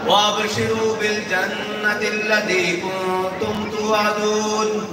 وابشروا بالجنة التي كنتم توعدون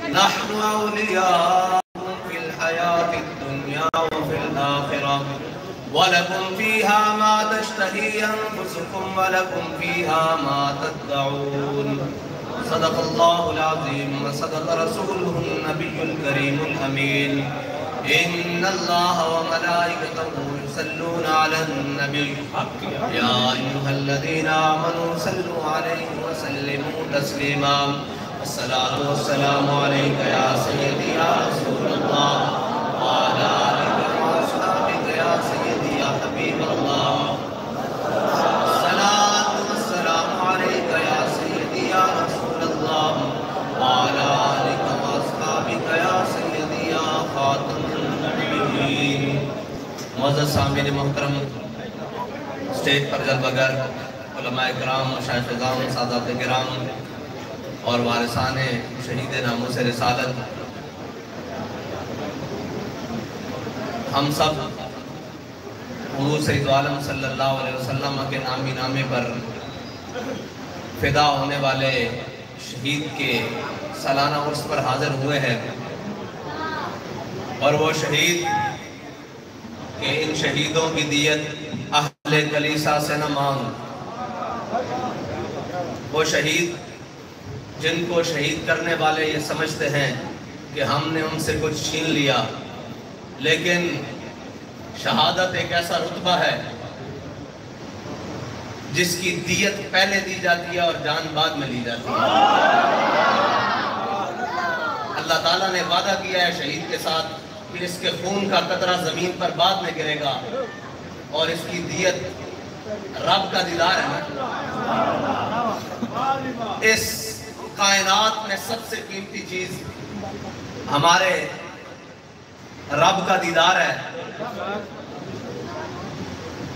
نحن أولياؤكم في الحياة الدنيا وفي الآخرة ولكم فيها ما تشتهي أنفسكم ولكم فيها ما تدعون صدق الله العظيم وصدق رسوله النبي الكريم الأمين إن الله وملائكته يصلون على النبي يا أيها الذين آمنوا صلوا عليه وسلموا تسليما الصلاة والسلام عليك يا سيدي يا رسول الله وعلى آلك وأصحابك يا سيدي يا حبيب الله الصلاة والسلام عليك يا سيدي يا رسول الله وعلى آلك وأصحابك يا سيدي يا خاتم النبيين معزز سامعین محترم، اسٹیج پر جلوگر علماء کرام، مشائخ اعظام، سادات کرام اور وارثان شہید ناموس رسالت، ہم سب حضور سید عالم صلی اللہ علیہ وسلم کے نامی نامے پر فدا ہونے والے شہید کے سالانہ عرس پر حاضر ہوئے ہیں، اور وہ شہید کہ ان شہیدوں کی دیت اہل کلیسا سے نہ مانگ، وہ شہید جن کو شہید کرنے والے یہ سمجھتے ہیں کہ ہم نے ان سے کچھ چھین لیا، لیکن شہادت ایک ایسا رتبہ ہے جس کی دیت پہلے دی جاتی ہے اور جان بعد میں لی جاتی ہے۔ اللہ تعالیٰ نے وعدہ کیا ہے شہید کے ساتھ کہ اس کے خون کا قطرہ زمین پر بعد میں گرے گا، اور اس کی دیت رب کا دیدار ہے۔ اس کائنات میں سب سے قیمتی چیز ہمارے رب کا دیدار ہے،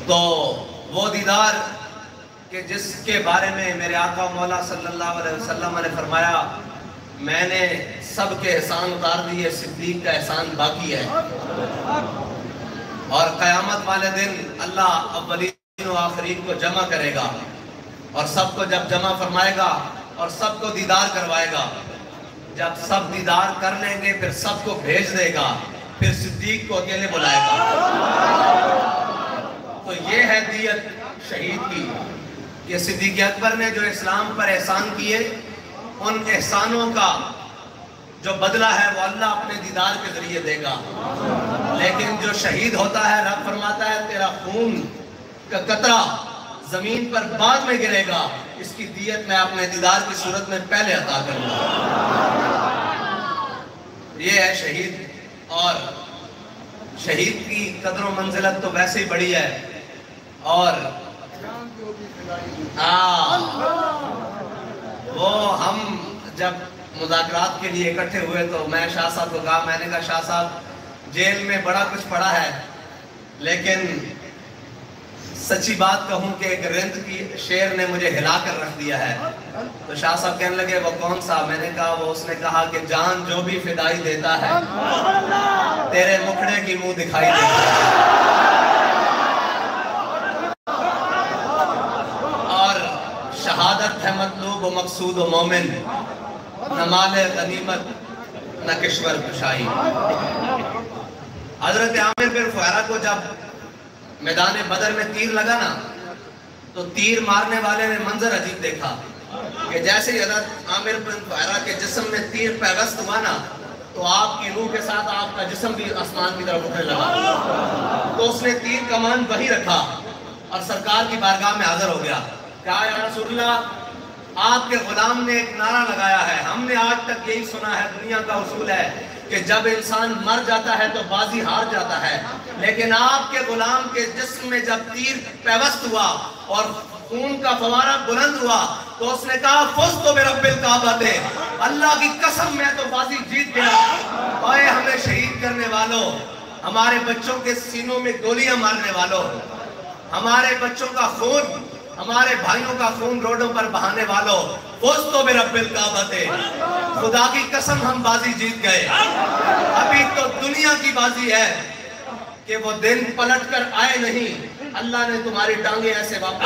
تو وہ دیدار کہ جس کے بارے میں میرے آقا مولا صلی اللہ علیہ وسلم نے فرمایا میں نے سب کے احسان اتار دیے، صدیق کا احسان باقی ہے، اور قیامت والے دن اللہ اولین و آخرین کو جمع کرے گا، اور سب کو جب جمع فرمائے گا اور سب کو دیدار کروائے گا، جب سب دیدار کر لیں گے پھر سب کو بھیج دے گا، پھر صدیق کو اکیلے بلائے گا۔ تو یہ ہے دیت شہید کی کہ صدیق اکبر نے جو اسلام پر احسان کیے، ان احسانوں کا جو بدلہ ہے وہ اللہ اپنے دیدار کے ذریعے دے گا، لیکن جو شہید ہوتا ہے رب فرماتا ہے تیرا خون کا قطرہ زمین پر بعد میں گرے گا، اس کی دیت میں اپنے دیدار کی صورت میں پہلے عطا کروں گا۔ یہ ہے شہید، اور شہید کی قدر و منزلت تو ویسے ہی بڑی ہے، اور وہ ہم جب مذاکرات کے لیے اکٹھے ہوئے تو میں شاہ صاحب کو کہا، میں نے کہا شاہ صاحب جیل میں بڑا کچھ پڑا ہے، لیکن سچی بات کہوں کہ ایک رند کی شیر نے مجھے ہلا کر رکھ دیا ہے۔ تو شاہ صاحب کہنے لگے وہ کون سا؟ میں نے کہا وہ اس نے کہا کہ جان جو بھی فدائی دیتا ہے تیرے مکھڑے کی منہ دکھائی دیتا ہے، اور شہادت ہے مطلوب و مقصود و مومن، نہ مال غنیمت نہ کشور کشائی۔ حضرت عامر بن فہیرہ کو جب میدان بدر میں تیر لگا نا، تو تیر مارنے والے نے منظر عجیب دیکھا کہ جیسے ہی حضرت عامر بن فہیرہ کے جسم میں تیر پیوست ہوا نا، تو آپ کی روح کے ساتھ آپ کا جسم بھی آسمان کی طرف اٹھنے لگا، تو اس نے تیر کمان وہی رکھا اور سرکار کی بارگاہ میں حاضر ہو گیا، کہا یا رسول اللہ آپ کے غلام نے ایک نعرہ لگایا ہے، ہم نے آج تک یہی سنا ہے، دنیا کا اصول ہے کہ جب انسان مر جاتا ہے تو بازی ہار جاتا ہے، لیکن آپ کے غلام کے جسم میں جب تیر پیوست ہوا اور خون کا فوارہ بلند ہوا تو اس نے کہا فزت برب الکعبہ، اللہ کی قسم میں تو بازی جیت گیا۔ اے ہمیں شہید کرنے والوں، ہمارے بچوں کے سینوں میں گولیاں مارنے والوں، ہمارے بچوں کا خون، ہمارے بھائیوں کا خون روڈوں پر بہانے والوں، فزت برب الکعبہ، خدا کی قسم ہم بازی جیت گئے۔ ابھی تو دنیا کی بازی ہے کہ وہ دن پلٹ کر آئے نہیں، اللہ نے تمہاری ٹانگیں ایسے واپس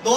2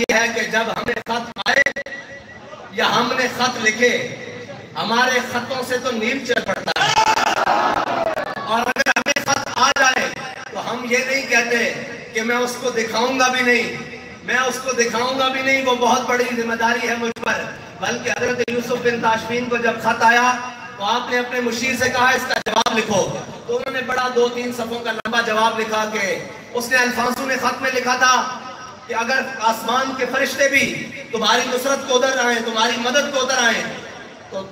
یہ ہے کہ جب ہمیں خط آئے یا ہم نے خط لکھے، ہمارے خطوں سے تو نیل چل پڑتا ہے، اور اگر ہمیں خط آ جائے تو ہم یہ نہیں کہتے کہ میں اس کو دکھاؤں گا بھی نہیں، میں اس کو دکھاؤں گا بھی نہیں، وہ بہت بڑی ذمہ داری ہے مجھ پر، بلکہ حضرت یوسف بن تاشفین کو جب خط آیا تو آپ نے اپنے مشیر سے کہا اس کا جواب لکھو، تو انہوں نے بڑا 2-3 صفحوں کا لمبا جواب لکھا کہ اس نے الفانسو نے خط میں لکھا تھا کہ اگر آسمان کے فرشتے بھی تمہاری نصرت کو ادھر آئیں، تمہاری مدد کو ادھر آئیں، تو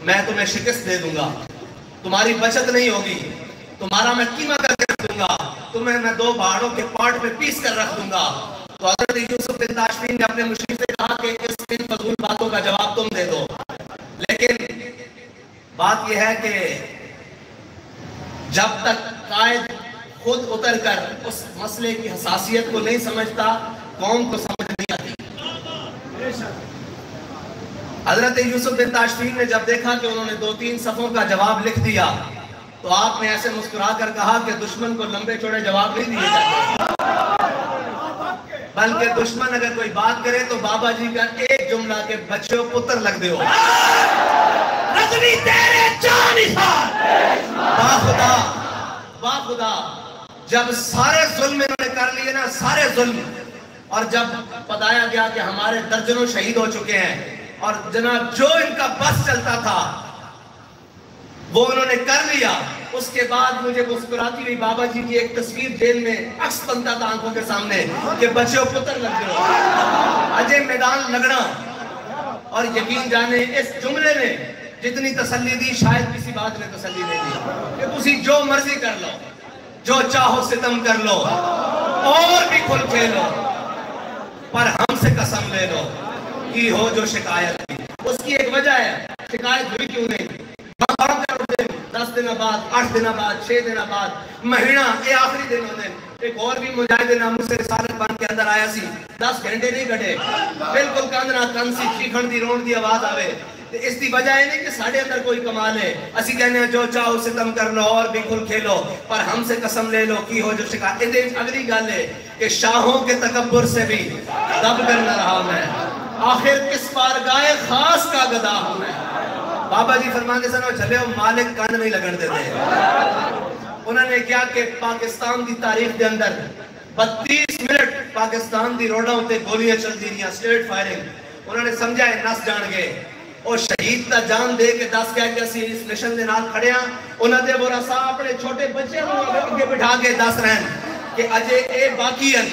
میں تمہیں شکست دے دوں گا، تمہاری بچت نہیں ہوگی، تمہارا میں قیمہ کر کے رکھ دوں گا، تمہیں میں 2 پہاڑوں کے پارٹ میں پیس کر رکھ دوں گا۔ تو حضرت یوسف بن تاشفین نے اپنے مشیر سے کہا کہ ان فضول باتوں کا جواب تم دے دو، لیکن بات یہ ہے کہ جب تک قائد خود اتر کر اس مسئلے کی حساسیت کو نہیں سمجھتا، قوم کو سمجھ نہیں آتی۔ حضرت یوسف بن تاشفین نے جب دیکھا کہ انہوں نے 2-3 صفحوں کا جواب لکھ دیا تو آپ نے ایسے مسکرا کر کہا کہ دشمن کو لمبے چوڑے جواب نہیں دیے جاتے، بلکہ دشمن اگر کوئی بات کرے تو بابا جی کا ایک جملہ کے بچوں پتر لگ دے ہو، رضوی تیرے جان نثار، با خدا جب سارے ظلم انہوں نے کر لیے نا، سارے ظلم، اور جب بتایا گیا کہ ہمارے درجنوں شہید ہو چکے ہیں، اور جناب جو ان کا بس چلتا تھا وہ انہوں نے کر لیا، اس کے بعد مجھے مسکراتی ہوئی بابا جی کی ایک تصویر جیل میں عکس بنتا تھا آنکھوں کے سامنے کہ بچوں پتر لگ گئے، اجے میدان لگنا، اور یقین جانے اس جملے نے جتنی تسلی دی شاید کسی بات نے تسلی نہیں دی کہ تسی جو مرضی کر لو، جو چاہو ستم کر لو، اور بھی کھل کھیلو، پر ہم سے قسم لے لو کی ہو جو شکایت کی۔ اس کی ایک وجہ ہے، شکایت ہوئی کیوں نہیں؟ 10 دن بعد، 8 دن بعد، 6 دن بعد، مہینہ، یہ آخری دن ہوتے ہیں۔ ایک اور بھی مجاہد ناموں سے رسالت بان کے اندر آیا سی، 10 گھنٹے نہیں کٹے، بالکل کاندنا کن سی چیخن دی رون دی آواز آوے، اس دی وجہ ہے نہیں کہ ساڑھے اندر کوئی کمال ہے، اسی کہنے ہیں جو چاہو ستم کر لو اور بھی کھل کھیلو، پر ہم سے قسم لے لو کی ہو جو شکایت۔ اگلی گل ہے کہ شاہوں کے تکبر سے بھی دب کر نہ رہا میں، آخر کس بارگاہ خاص کا گدا ہوں میں۔ بابا جی فرماتے سنو چلے ہو مالک کان نہیں لگن دیتے، انہوں نے کیا کہ پاکستان دی تاریخ دے اندر 32 منٹ پاکستان دی روڈوں تے گولیاں چل دی رہی ہیں، سٹریٹ فائرنگ، انہوں نے سمجھا ہے نس جان گئے، اور شہید تا جان دے کے 10 کہہ کے اسی اس مشن دے نال کھڑے ہیں، انہوں نے بورا صاحب اپنے چھوٹے بچے آگے بٹھا کے 10 رہن کہ اجے اے باقی ہیں،